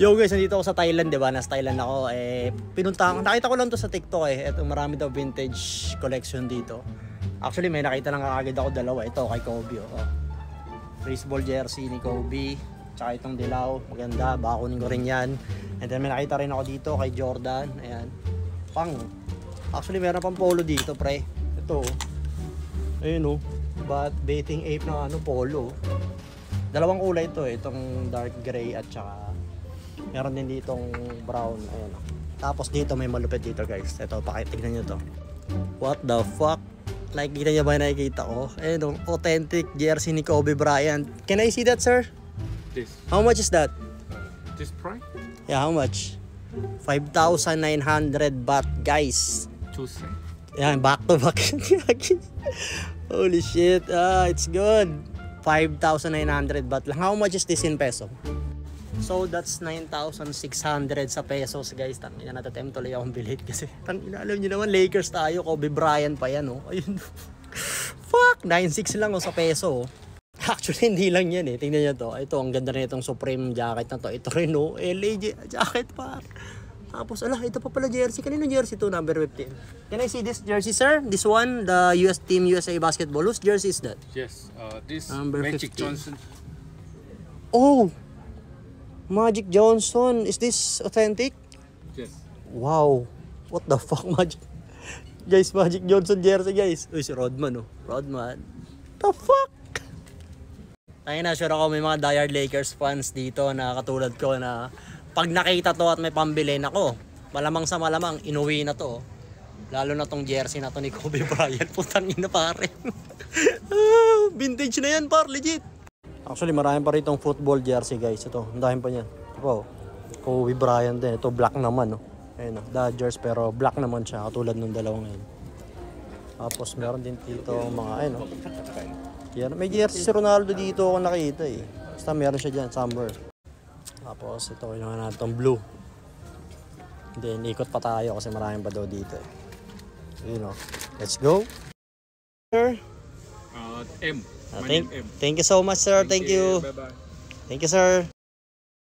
Yo guys, nandito ako sa Thailand, 'di ba? Nasa Thailand ako. Nakita ko lang 'to sa TikTok eh. Ito marami daw vintage collection dito. Actually, may nakita lang agad ako dalawa. Ito kay Kobe, oh. Baseball jersey ni Kobe. Tsaka itong dilaw, maganda. Baka kunin ko rin 'yan. And then may nakita rin ako dito kay Jordan. Ayan. Actually, meron pang polo dito, pre. Ito. Ayun, oh. But bathing ape na polo. Dalawang kulay ito eh. Itong dark gray at saka meron din ditong brown. Ayan, oh. Tapos dito may malupit dito, guys. Ito, pakitignan nyo to. What the fuck? Nakikita nyo ba, nakikita ko? Ayun, authentic jersey ni Kobe Bryant. Can I see that, sir? This. How much is that? This price? Yeah, how much? 5,900 baht, guys. 2 cents. Yeah, back to back. Holy shit. It's good. 5,900 baht lang. How much is this in peso? So that's 9,600 sa pesos, guys. Tangina, natatempt tuloy akong bilhin kasi tangina, alam niyo naman, Lakers tayo, Kobe Bryant pa yan, oh. Ayun. Fuck, 9,600 lang sa peso. Actually, hindi lang yan eh. Tingnan niyo to. Ito, ang ganda na itong Supreme jacket na to. Ito rin, oh. LA jacket pa. Tapos, ito pa pala jersey. Kanino jersey to, number 15? Can I see this jersey, sir? This one, the US Team USA Basketball. Whose jersey is that? Yes, this number Magic 15. Johnson. Oh! Magic Johnson. Is this authentic? Yes. Wow. What the fuck, Magic? Guys, Magic Johnson jersey, guys. Uy, si Rodman, oh. Rodman. The fuck? Ayun na, sure ako may mga diehard Lakers fans dito na katulad ko na pag nakita to at may pambili, nako, malamang sa malamang, inuwi na to. Lalo na tong jersey na to ni Kobe Bryant. Putang ina, pare. Vintage na yan, par. Legit. Actually, marami pa rin itong football jersey, guys. Ito, ang dahil pa niyan. Wow. Kobe Bryant din. Ito, black naman, no? Ayun, no? Dodgers, pero black naman siya, katulad ng dalawang ngayon. Tapos, meron din dito mga, ayun, no? Yan, may jersey si Ronaldo dito ako nakita, eh. Basta meron siya dyan, somewhere. Tapos, ito, yung natin itong blue. Then, ikot pa tayo kasi maraming pa daw dito, eh. Ayun, no? Let's go. Sir? M. Thank you so much, sir. Thank you. Bye-bye. Thank you, sir.